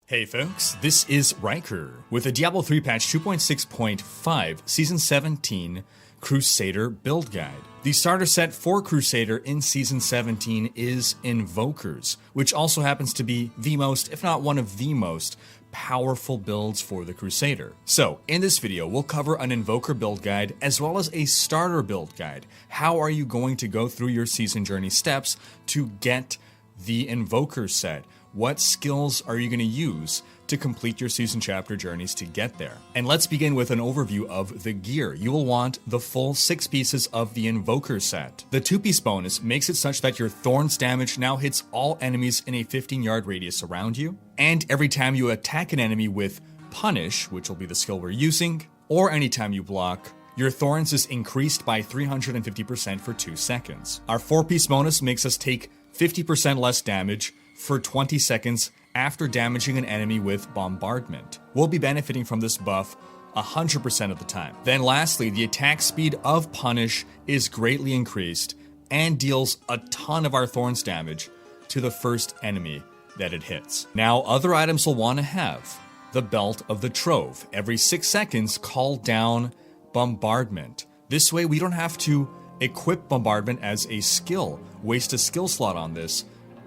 Hey folks, this is Rhykker with the Diablo 3 patch 2.6.5 Season 17 Crusader build guide. The starter set for Crusader in Season 17 is Invokers, which also happens to be the most, if not one of the most, powerful builds for the Crusader. So, in this video, we'll cover an Invoker build guide as well as a starter build guide. How are you going to go through your Season Journey steps to get the Invoker set? What skills are you going to use to complete your season chapter journeys to get there? And let's begin with an overview of the gear. You will want the full 6 pieces of the Invoker set. The 2-piece bonus makes it such that your Thorns damage now hits all enemies in a 15-yard radius around you. And every time you attack an enemy with Punish, which will be the skill we're using, or anytime you block, your Thorns is increased by 350% for 2 seconds. Our 4-piece bonus makes us take 50% less damage for 20 seconds after damaging an enemy with Bombardment. We'll be benefiting from this buff 100% of the time. Then lastly, the attack speed of Punish is greatly increased and deals a ton of our Thorns damage to the first enemy that it hits. Now, other items will want to have the Belt of the Trove. Every 6 seconds, call down Bombardment. This way, we don't have to equip Bombardment as a skill, waste a skill slot on this.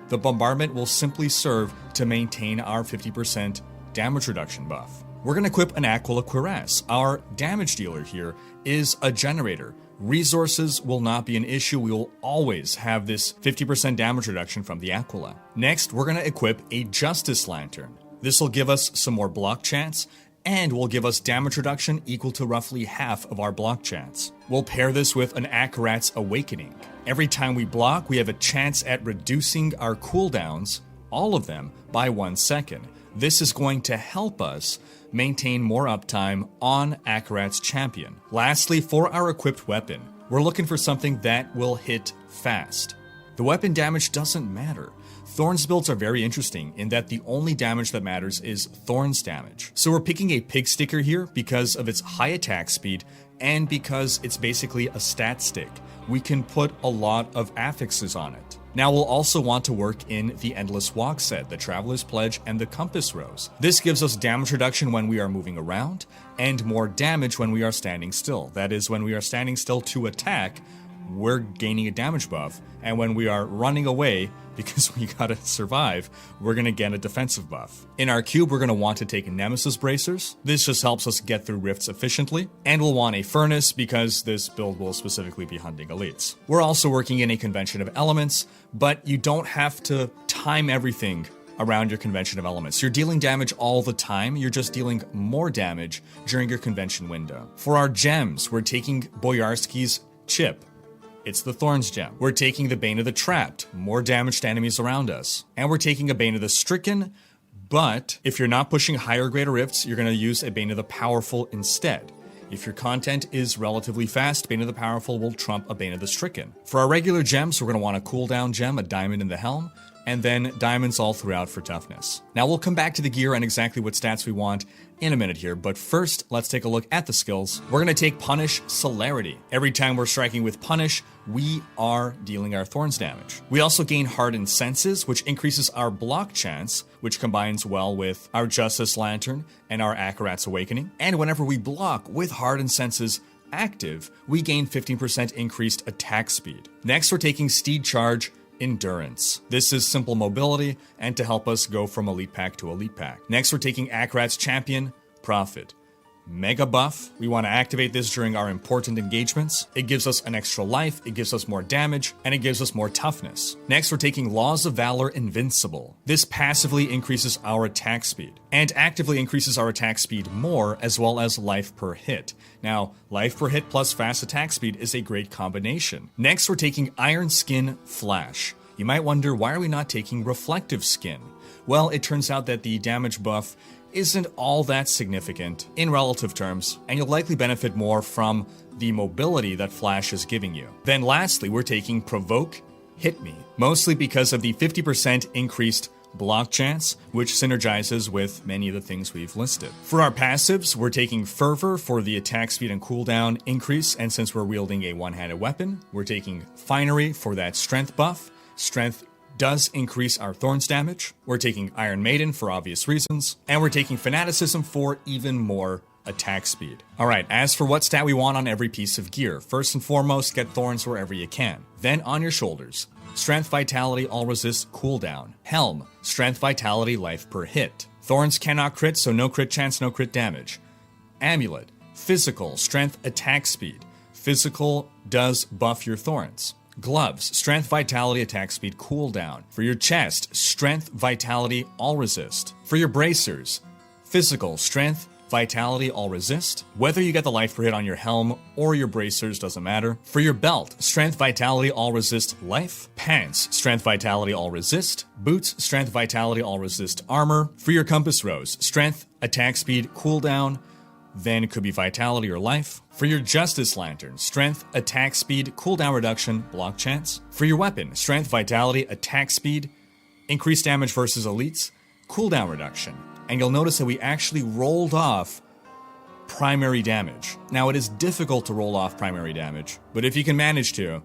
The Bombardment will simply serve to maintain our 50% damage reduction buff. We're going to equip an Aquila Cuirass. Our damage dealer here is a generator. Resources will not be an issue. We will always have this 50% damage reduction from the Aquila. Next, we're going to equip a Justice Lantern. This will give us some more block chance and will give us damage reduction equal to roughly half of our block chance. We'll pair this with an Akarat's Awakening. Every time we block, we have a chance at reducing our cooldowns, all of them, by 1 second. This is going to help us maintain more uptime on Akarat's Champion. Lastly, for our equipped weapon, we're looking for something that will hit fast. The weapon damage doesn't matter. Thorns builds are very interesting in that the only damage that matters is Thorns damage. So we're picking a Pig Sticker here because of its high attack speed and because it's basically a stat stick. We can put a lot of affixes on it. Now we'll also want to work in the Endless Walk set, the Traveler's Pledge, and the Compass Rose. This gives us damage reduction when we are moving around and more damage when we are standing still. That is, when we are standing still to attack, we're gaining a damage buff, and when we are running away because we gotta survive, we're gonna get a defensive buff. In our cube, we're gonna want to take Nemesis Bracers. This just helps us get through rifts efficiently, and we'll want a Furnace because this build will specifically be hunting elites. We're also working in a convention of elements, but you don't have to time everything around your convention of elements. You're dealing damage all the time, you're just dealing more damage during your convention window. For our gems, we're taking Boyarsky's Chip. It's the Thorns gem. We're taking the Bane of the Trapped, more damage to enemies around us. And we're taking a Bane of the Stricken, but if you're not pushing higher grade rifts, you're gonna use a Bane of the Powerful instead. If your content is relatively fast, Bane of the Powerful will trump a Bane of the Stricken. For our regular gems, we're gonna want a cooldown gem, a Diamond in the Helm, and then diamonds all throughout for toughness. Now we'll come back to the gear and exactly what stats we want in a minute here, but first, let's take a look at the skills. We're gonna take Punish Celerity. Every time we're striking with Punish, we are dealing our Thorns damage. We also gain Hardened Senses, which increases our block chance, which combines well with our Justice Lantern and our Akarat's Awakening. And whenever we block with Hardened Senses active, we gain 15% increased attack speed. Next, we're taking Steed Charge Endurance. This is simple mobility and to help us go from elite pack to elite pack. Next, we're taking Akarat's Champion Prophet. Mega buff. We want to activate this during our important engagements. It gives us an extra life, it gives us more damage, and it gives us more toughness. Next, we're taking Laws of Valor Invincible. This passively increases our attack speed and actively increases our attack speed more, as well as life per hit. Now, life per hit plus fast attack speed is a great combination. Next, we're taking Iron Skin Flash. You might wonder, why are we not taking Reflective Skin? Well, it turns out that the damage buff isn't all that significant in relative terms, and you'll likely benefit more from the mobility that Flash is giving you. Then lastly, we're taking Provoke Hit Me, mostly because of the 50% increased block chance, which synergizes with many of the things we've listed. For our passives, we're taking Fervor for the attack speed and cooldown increase, and since we're wielding a one-handed weapon, we're taking Finery for that strength buff. Strength does increase our Thorns damage. We're taking Iron Maiden for obvious reasons, and we're taking Fanaticism for even more attack speed. Alright, as for what stat we want on every piece of gear, first and foremost, get Thorns wherever you can. Then on your shoulders, Strength, Vitality, All Resist, Cooldown. Helm, Strength, Vitality, Life per hit. Thorns cannot crit, so no crit chance, no crit damage. Amulet, Physical, Strength, Attack Speed. Physical does buff your Thorns. Gloves, Strength, Vitality, Attack Speed, Cooldown. For your chest, Strength, Vitality, All Resist. For your bracers, Physical, Strength, Vitality, All Resist. Whether you get the life per hit on your helm or your bracers doesn't matter. For your belt, Strength, Vitality, All Resist, Life. Pants, Strength, Vitality, All Resist. Boots, Strength, Vitality, All Resist, Armor. For your compass rose, Strength, Attack Speed, Cooldown. Then it could be Vitality or Life. For your Justice Lantern, Strength, Attack Speed, Cooldown Reduction, Block Chance. For your weapon, Strength, Vitality, Attack Speed, Increased Damage versus Elites, Cooldown Reduction. And you'll notice that we actually rolled off primary damage. Now, it is difficult to roll off primary damage, but if you can manage to,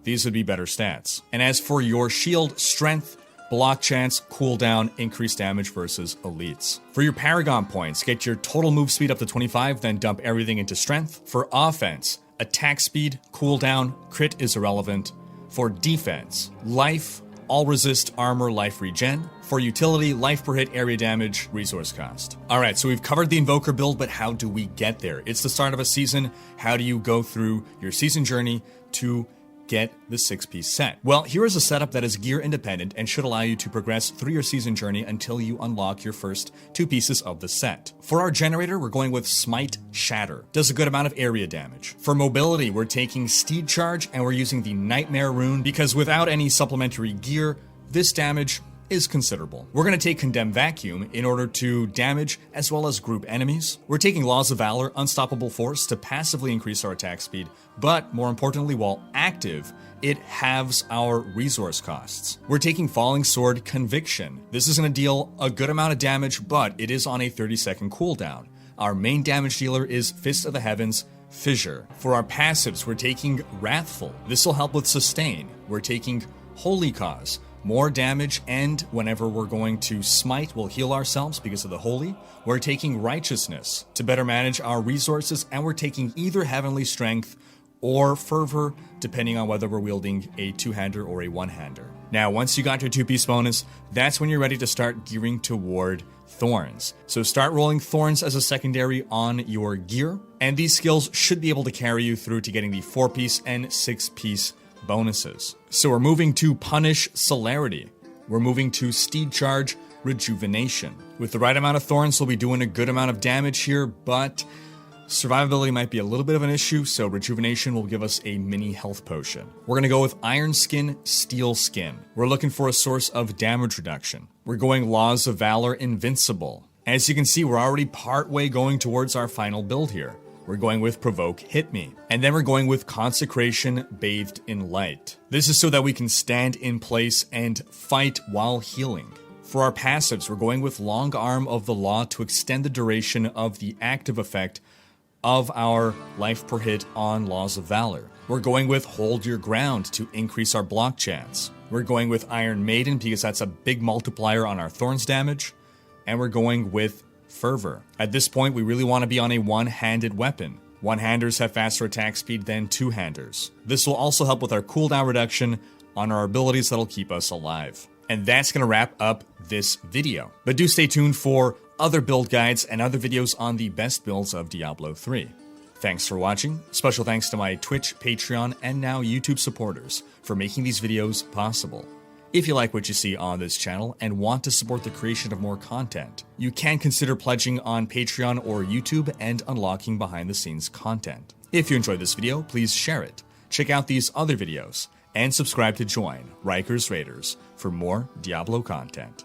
these would be better stats. And as for your shield, Strength, Block Chance, Cooldown, Increased Damage versus Elites. For your Paragon points, get your total move speed up to 25, then dump everything into Strength. For offense, Attack Speed, Cooldown, Crit is irrelevant. For defense, Life, All Resist, Armor, Life Regen. For utility, Life per hit, area damage, resource cost. Alright, so we've covered the Invoker build, but how do we get there? It's the start of a season. How do you go through your season journey to get the 6-piece set? Well, here is a setup that is gear independent and should allow you to progress through your season journey until you unlock your first 2 pieces of the set. For our generator, we're going with Smite Shatter. Does a good amount of area damage. For mobility, we're taking Steed Charge and we're using the Nightmare rune because without any supplementary gear, this damage is considerable. We're going to take Condemn Vacuum in order to damage as well as group enemies. We're taking Laws of Valor, Unstoppable Force to passively increase our attack speed, but more importantly, while active, it halves our resource costs. We're taking Falling Sword, Conviction. This is going to deal a good amount of damage, but it is on a 30-second cooldown. Our main damage dealer is Fist of the Heavens, Fissure. For our passives, we're taking Wrathful. This will help with Sustain. We're taking Holy Cause. More damage, and whenever we're going to smite, we'll heal ourselves because of the holy. We're taking Righteousness to better manage our resources, and we're taking either Heavenly Strength or Fervor, depending on whether we're wielding a 2-hander or a 1-hander. Now, once you got your 2-piece bonus, that's when you're ready to start gearing toward Thorns. So start rolling Thorns as a secondary on your gear, and these skills should be able to carry you through to getting the 4-piece and 6-piece bonuses. So we're moving to Punish Celerity. We're moving to Steed Charge Rejuvenation. With the right amount of Thorns, we'll be doing a good amount of damage here, but survivability might be a little bit of an issue, so Rejuvenation will give us a mini health potion. We're going to go with Iron Skin, Steel Skin. We're looking for a source of damage reduction. We're going Laws of Valor, Invincible. As you can see, we're already partway going towards our final build here. We're going with Provoke Hit Me. And then we're going with Consecration Bathed in Light. This is so that we can stand in place and fight while healing. For our passives, we're going with Long Arm of the Law to extend the duration of the active effect of our life per hit on Laws of Valor. We're going with Hold Your Ground to increase our block chance. We're going with Iron Maiden because that's a big multiplier on our Thorns damage. And we're going with Fervor. At this point, we really want to be on a one-handed weapon. One-handers have faster attack speed than two-handers. This will also help with our cooldown reduction on our abilities that'll keep us alive. And that's going to wrap up this video. But do stay tuned for other build guides and other videos on the best builds of Diablo 3. Thanks for watching. Special thanks to my Twitch, Patreon, and now YouTube supporters for making these videos possible. If you like what you see on this channel and want to support the creation of more content, you can consider pledging on Patreon or YouTube and unlocking behind-the-scenes content. If you enjoyed this video, please share it. Check out these other videos and subscribe to join Rhykker's Raiders for more Diablo content.